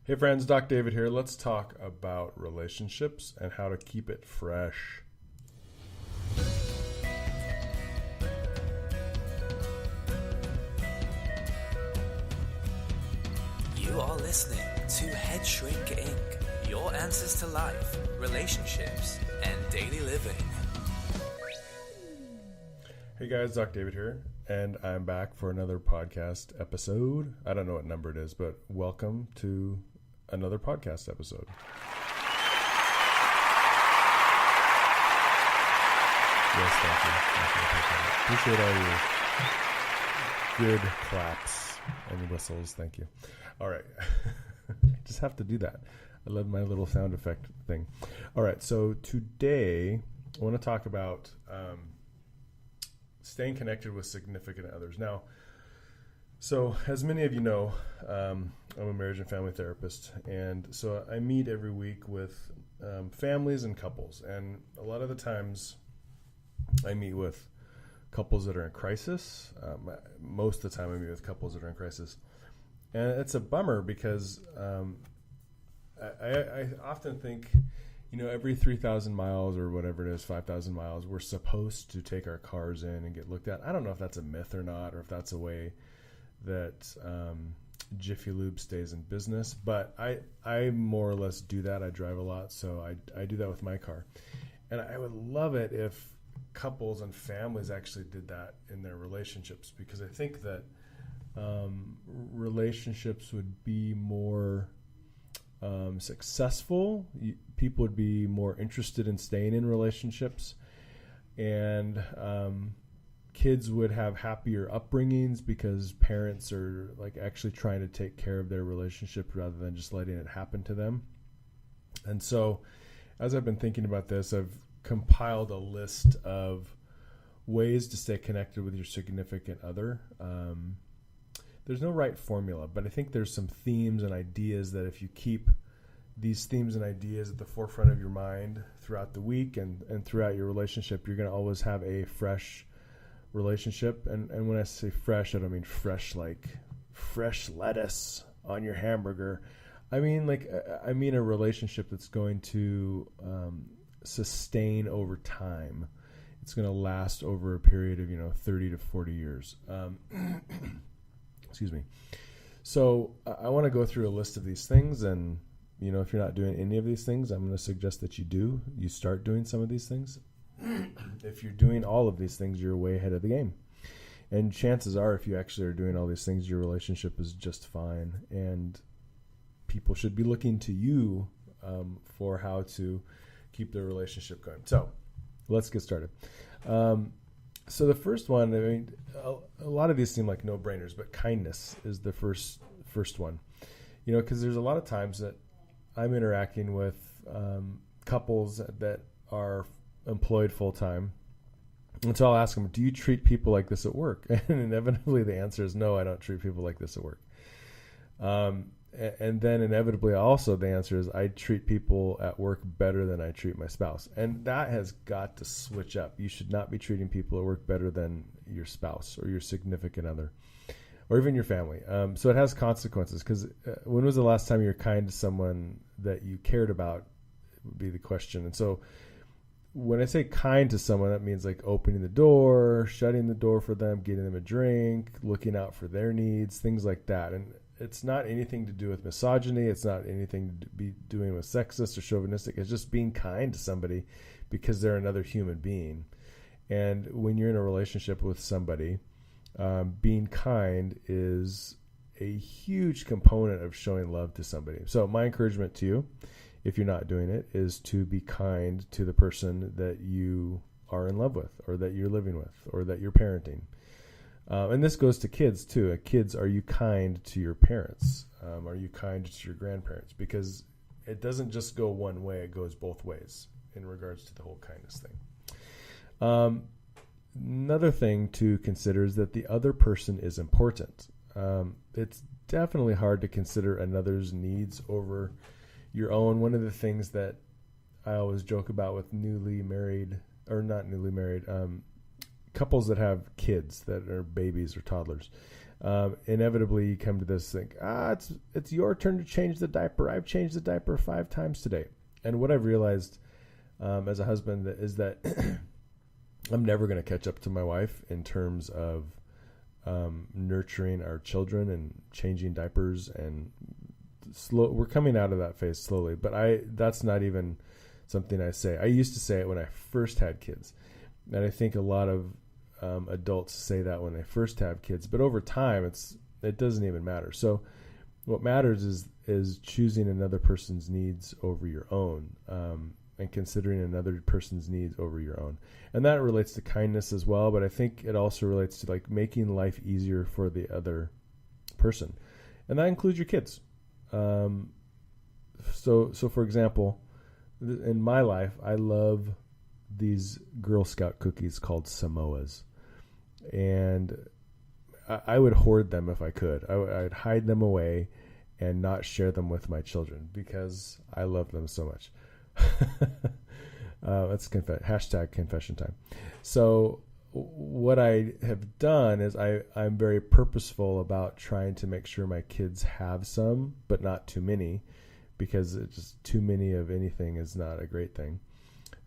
Hey friends, Doc David here. Let's talk about relationships and how to keep it fresh. You are listening to Head Shrink Inc., your answers to life, relationships, and daily living. Hey guys, Doc David here, and I'm back for another podcast episode. I don't know what number it is, but welcome to another podcast episode. Yes, thank you. Appreciate all your good claps and whistles. Thank you. All right. I just have to do that. I love my little sound effect thing. All right. So today I want to talk about staying connected with significant others. Now, so as many of you know, I'm a marriage and family therapist, and so I meet every week with families and couples, and a lot of the times I meet with couples that are in crisis. Most of the time I meet with couples that are in crisis, and it's a bummer because I often think, you know, every 3,000 miles or whatever it is, 5,000 miles, we're supposed to take our cars in and get looked at. I don't know if that's a myth or not, or if that's a way that Jiffy Lube stays in business, but I more or less do that. I drive a lot, so I do that with my car. And I would love it if couples and families actually did that in their relationships, because I think that relationships would be more successful. People would be more interested in staying in relationships, and kids would have happier upbringings because parents are like actually trying to take care of their relationship rather than just letting it happen to them. And so as I've been thinking about this, I've compiled a list of ways to stay connected with your significant other. There's no right formula, but I think there's some themes and ideas that if you keep these themes and ideas at the forefront of your mind throughout the week and throughout your relationship, you're going to always have a fresh relationship. And when I say fresh, I don't mean fresh like fresh lettuce on your hamburger. I mean a relationship that's going to sustain over time. It's going to last over a period of 30 to 40 years. Excuse me. So I want to go through a list of these things, and if you're not doing any of these things, I'm going to suggest that you start doing some of these things. If you're doing all of these things, you're way ahead of the game. And chances are, if you actually are doing all these things, your relationship is just fine. And people should be looking to you for how to keep their relationship going. So let's get started. So the first one, a lot of these seem like no-brainers, but kindness is the first one. Because there's a lot of times that I'm interacting with couples that are employed full-time. And so I'll ask them, do you treat people like this at work? And inevitably the answer is no, I don't treat people like this at work. And then inevitably also the answer is I treat people at work better than I treat my spouse. And that has got to switch up. You should not be treating people at work better than your spouse or your significant other or even your family. So it has consequences, because when was the last time you were kind to someone that you cared about would be the question. And so when I say kind to someone, that means like opening the door, shutting the door for them, getting them a drink, looking out for their needs, things like that. And it's not anything to do with misogyny. It's not anything to be doing with sexist or chauvinistic. It's just being kind to somebody because they're another human being. And when you're in a relationship with somebody, being kind is a huge component of showing love to somebody. So my encouragement to you, if you're not doing it, is to be kind to the person that you are in love with, or that you're living with, or that you're parenting. And this goes to kids too. Kids, are you kind to your parents? Are you kind to your grandparents? Because it doesn't just go one way, it goes both ways in regards to the whole kindness thing. Another thing to consider is that the other person is important. It's definitely hard to consider another's needs over your own. One of the things that I always joke about with couples that have kids that are babies or toddlers. inevitably you come to this thing, it's your turn to change the diaper. I've changed the diaper 5 times today. And what I've realized as a husband is that I'm never going to catch up to my wife in terms of nurturing our children and changing diapers, and we're coming out of that phase slowly, but that's not even something I say. I used to say it when I first had kids, and I think a lot of adults say that when they first have kids, but over time it doesn't even matter. So what matters is choosing another person's needs over your own, and considering another person's needs over your own. And that relates to kindness as well, but I think it also relates to like making life easier for the other person. And that includes your kids. So for example, in my life, I love these Girl Scout cookies called Samoas. And I would hoard them if I could. I'd hide them away and not share them with my children because I love them so much. Let's hashtag confession time. So what I have done is I'm very purposeful about trying to make sure my kids have some, but not too many, because it's just too many of anything is not a great thing.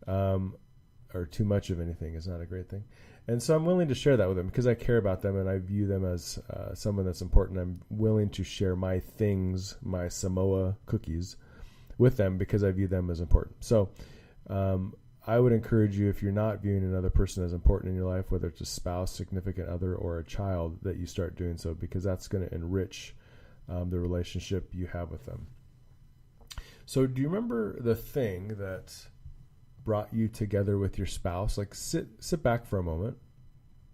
Or too much of anything is not a great thing. And so I'm willing to share that with them because I care about them and I view them as someone that's important. I'm willing to share my things, my Samoa cookies, with them because I view them as important. So I would encourage you, if you're not viewing another person as important in your life, whether it's a spouse, significant other, or a child, that you start doing so, because that's going to enrich the relationship you have with them. So do you remember the thing that brought you together with your spouse? Like sit back for a moment.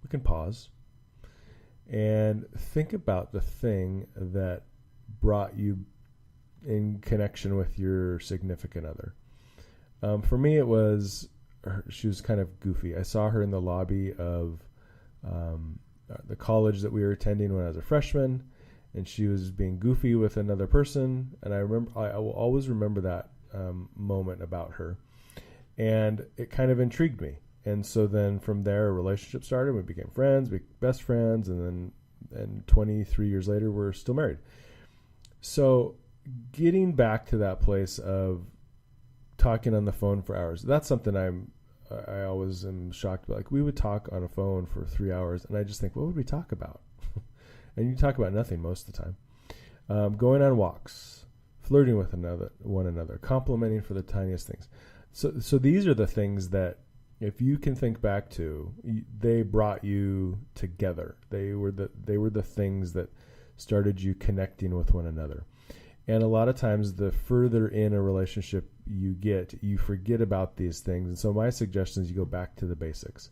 We can pause and think about the thing that brought you in connection with your significant other. For me, it was she was kind of goofy. I saw her in the lobby of the college that we were attending when I was a freshman, and she was being goofy with another person. And I will always remember that moment about her. And it kind of intrigued me. And so then from there, a relationship started. We became friends, best friends. And 23 years later, we're still married. So getting back to that place of talking on the phone for hours, that's something I always am shocked about. Like, we would talk on a phone for 3 hours, and I just think, what would we talk about? And you talk about nothing most of the time. Going on walks, flirting with one another, complimenting for the tiniest things. So these are the things that, if you can think back to, they brought you together. They were the things that started you connecting with one another. And a lot of times, the further in a relationship you get, you forget about these things. And so my suggestion is you go back to the basics.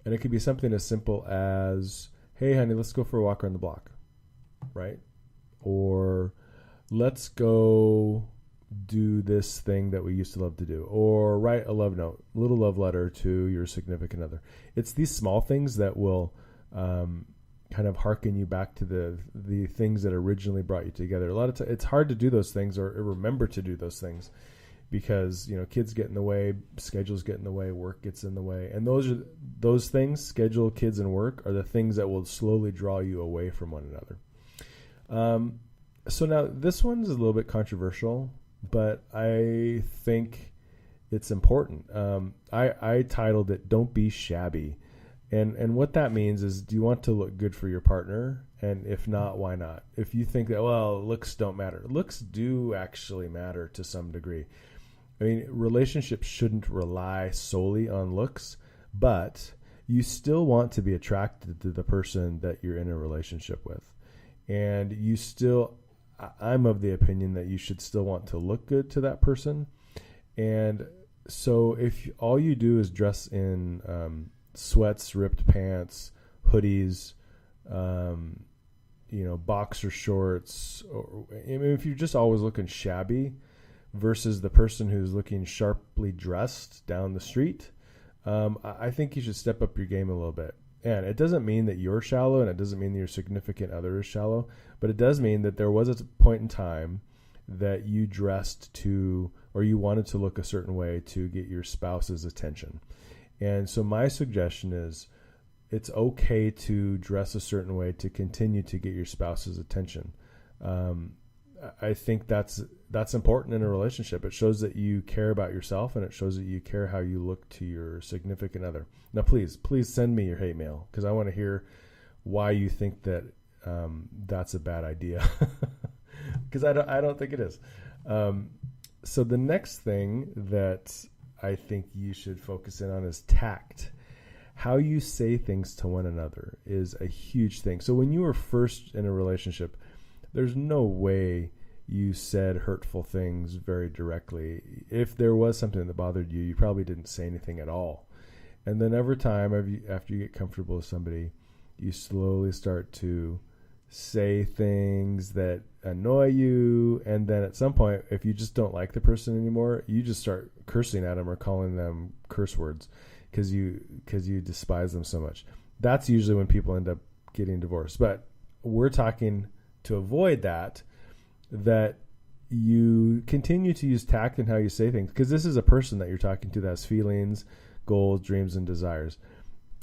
And it could be something as simple as, hey, honey, let's go for a walk around the block, right? Or let's go do this thing that we used to love to do, or write a love note, little love letter to your significant other. It's these small things that will kind of hearken you back to the things that originally brought you together. A lot of times it's hard to do those things or remember to do those things because, kids get in the way, schedules get in the way, work gets in the way. And those things, schedule, kids, and work, are the things that will slowly draw you away from one another. So now this one's a little bit controversial, but I think it's important. I titled it, Don't Be Shabby. And what that means is, do you want to look good for your partner? And if not, why not? If you think that, well, looks don't matter. Looks do actually matter to some degree. I mean, relationships shouldn't rely solely on looks, but you still want to be attracted to the person that you're in a relationship with. And I'm of the opinion that you should still want to look good to that person. And so if all you do is dress in sweats, ripped pants, hoodies, boxer shorts, if you're just always looking shabby versus the person who's looking sharply dressed down the street, I think you should step up your game a little bit. And it doesn't mean that you're shallow, and it doesn't mean that your significant other is shallow, but it does mean that there was a point in time that you dressed to, or you wanted to look a certain way to get your spouse's attention. And so my suggestion is, it's okay to dress a certain way to continue to get your spouse's attention. I think that's important in a relationship. It shows that you care about yourself, and it shows that you care how you look to your significant other. Now, please send me your hate mail, because I want to hear why you think that that's a bad idea, because I don't think it is. So the next thing that I think you should focus in on is tact. How you say things to one another is a huge thing. So when you were first in a relationship, there's no way you said hurtful things very directly. If there was something that bothered you, you probably didn't say anything at all. And then every time after you get comfortable with somebody, you slowly start to say things that annoy you. And then at some point, if you just don't like the person anymore, you just start cursing at them or calling them curse words because you despise them so much. That's usually when people end up getting divorced. But we're talking to avoid that you continue to use tact in how you say things, because this is a person that you're talking to that has feelings, goals, dreams, and desires.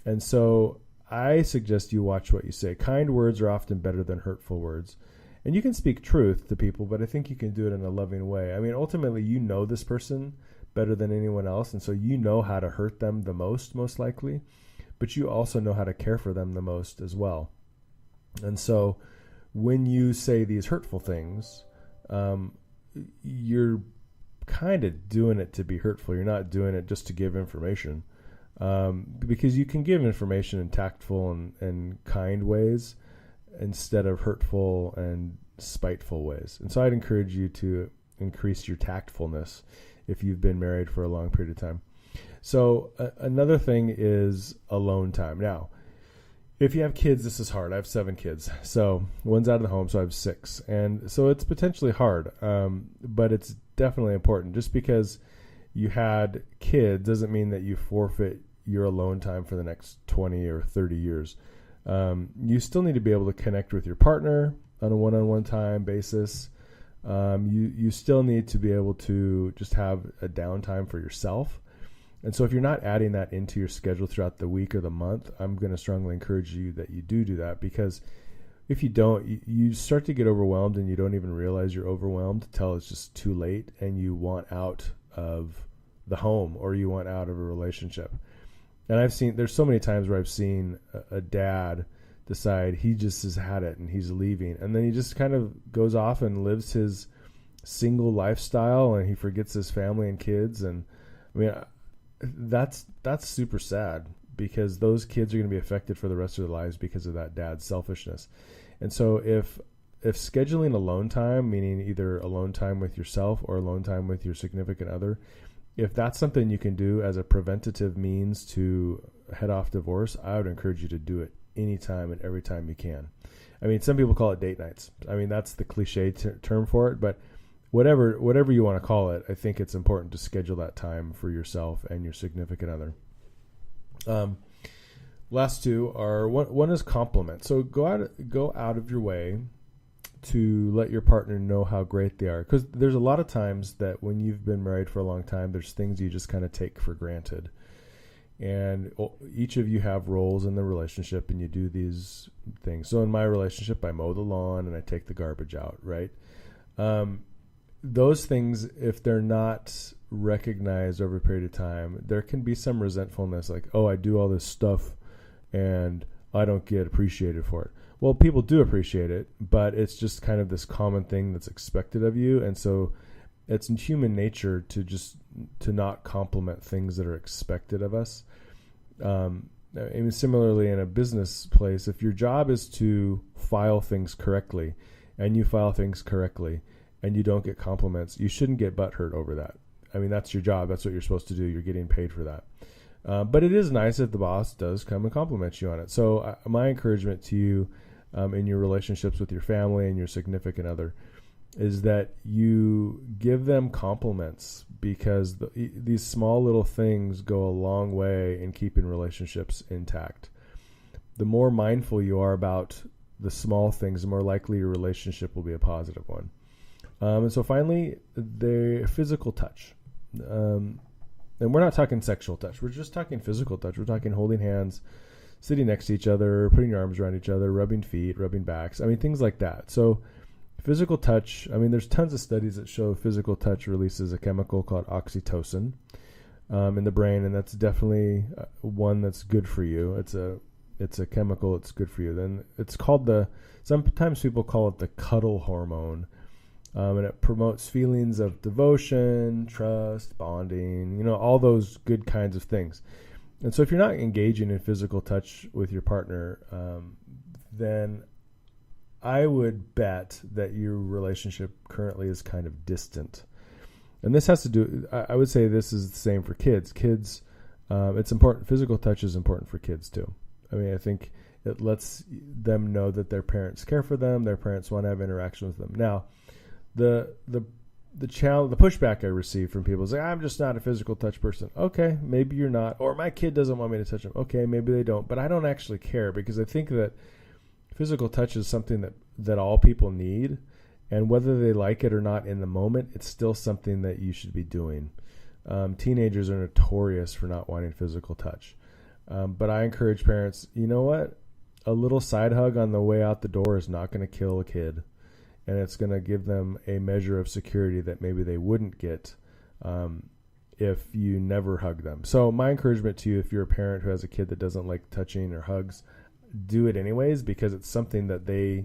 And so I suggest you watch what you say. Kind words are often better than hurtful words. And you can speak truth to people, but I think you can do it in a loving way. I mean, ultimately, you know this person better than anyone else, and so you know how to hurt them the most likely, but you also know how to care for them the most as well. And so when you say these hurtful things, you're kind of doing it to be hurtful. You're not doing it just to give information, because you can give information in tactful and kind ways instead of hurtful and spiteful ways. And so I'd encourage you to increase your tactfulness if you've been married for a long period of time. So another thing is alone time. Now, if you have kids, this is hard. I have 7 kids. So one's out of the home, so I have 6. And so it's potentially hard, but it's definitely important. Just because you had kids doesn't mean that you forfeit your alone time for the next 20 or 30 years. You still need to be able to connect with your partner on a one-on-one time basis. You still need to be able to just have a downtime for yourself. And so if you're not adding that into your schedule throughout the week or the month, I'm going to strongly encourage you that you do that, because if you don't, you start to get overwhelmed and you don't even realize you're overwhelmed until it's just too late and you want out of the home or you want out of a relationship. And there's so many times where I've seen a dad decide he just has had it and he's leaving. And then he just kind of goes off and lives his single lifestyle and he forgets his family and kids. And I mean, that's super sad, because those kids are going to be affected for the rest of their lives because of that dad's selfishness. And so if scheduling alone time, meaning either alone time with yourself or alone time with your significant other, if that's something you can do as a preventative means to head off divorce, I would encourage you to do it anytime and every time you can. I mean, some people call it date nights. I mean, that's the cliche term for it, but whatever you want to call it, I think it's important to schedule that time for yourself and your significant other. Last two are one is compliment. So go out of your way to let your partner know how great they are, because there's a lot of times that when you've been married for a long time, there's things you just kind of take for granted. And each of you have roles in the relationship and you do these things. So in my relationship, I mow the lawn and I take the garbage out, right? Those things, if they're not recognized over a period of time, there can be some resentfulness, like, oh, I do all this stuff and I don't get appreciated for it. Well, people do appreciate it, but it's just kind of this common thing that's expected of you. And so it's in human nature to not compliment things that are expected of us. And similarly, in a business place, if your job is to file things correctly and you file things correctly and you don't get compliments, you shouldn't get butthurt over that. I mean, that's your job. That's what you're supposed to do. You're getting paid for that. But it is nice if the boss does come and compliment you on it. So my encouragement to you in your relationships with your family and your significant other is that you give them compliments, because these small little things go a long way in keeping relationships intact. The more mindful you are about the small things, the more likely your relationship will be a positive one. And so finally, the physical touch. And we're not talking sexual touch. We're just talking physical touch. We're talking holding hands, sitting next to each other, putting your arms around each other, rubbing feet, rubbing backs. I mean, things like that. So physical touch, I mean, there's tons of studies that show physical touch releases a chemical called oxytocin in the brain, and that's definitely one that's good for you. It's a chemical that's good for you. Then it's called sometimes people call it the cuddle hormone, and it promotes feelings of devotion, trust, bonding, all those good kinds of things. And so if you're not engaging in physical touch with your partner, then I would bet that your relationship currently is kind of distant. And this has to do, I would say this is the same for kids. Kids, it's important. Physical touch is important for kids too. I mean, I think it lets them know that their parents care for them. Their parents want to have interaction with them. Now, the challenge, the pushback I receive from people is like, I'm just not a physical touch person. Okay, maybe you're not. Or my kid doesn't want me to touch them. Okay, maybe they don't. But I don't actually care, because I think that physical touch is something that all people need. And whether they like it or not in the moment, it's still something that you should be doing. Teenagers are notorious for not wanting physical touch. But I encourage parents, you know what? A little side hug on the way out the door is not going to kill a kid. And it's going to give them a measure of security that maybe they wouldn't get if you never hug them. So my encouragement to you, if you're a parent who has a kid that doesn't like touching or hugs, do it anyways, because it's something that they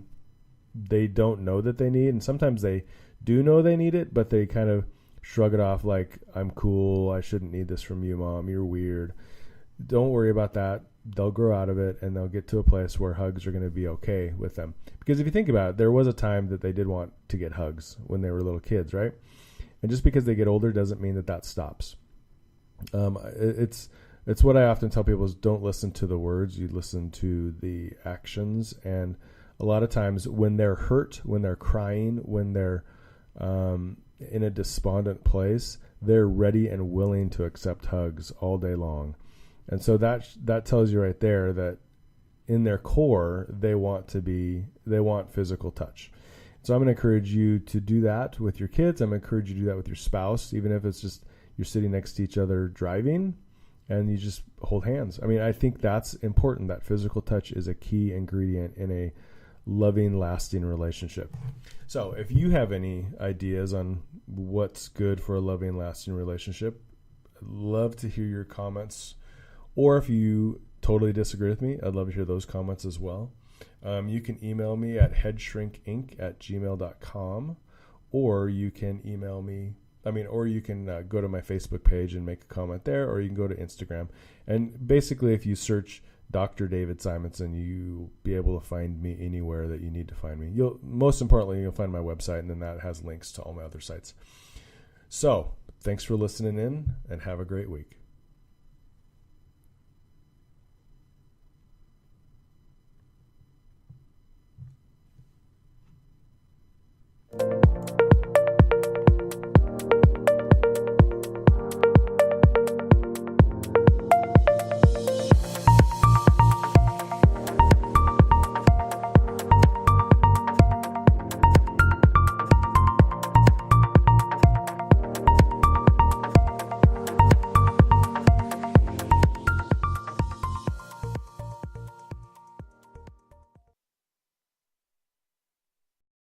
don't know that they need. And sometimes they do know they need it, but they kind of shrug it off like, I'm cool. I shouldn't need this from you, Mom. You're weird. Don't worry about that. They'll grow out of it, and they'll get to a place where hugs are going to be okay with them. Because if you think about it, there was a time that they did want to get hugs when they were little kids, right? And just because they get older doesn't mean that stops. It's what I often tell people is, don't listen to the words, you listen to the actions. And a lot of times when they're hurt, when they're crying, when they're in a despondent place, they're ready and willing to accept hugs all day long. And so that tells you right there that in their core, they want physical touch. So I'm going to encourage you to do that with your kids. I'm going to encourage you to do that with your spouse, even if it's just you're sitting next to each other driving and you just hold hands. I mean, I think that's important. That physical touch is a key ingredient in a loving, lasting relationship. So if you have any ideas on what's good for a loving, lasting relationship, I'd love to hear your comments. Or if you totally disagree with me, I'd love to hear those comments as well. You can email me at headshrinkinc@gmail.com, or you can email me, or you can go to my Facebook page and make a comment there, or you can go to Instagram. And basically, if you search Dr. David Simonson, you'll be able to find me anywhere that you need to find me. Most importantly, you'll find my website, and then that has links to all my other sites. So thanks for listening in, and have a great week.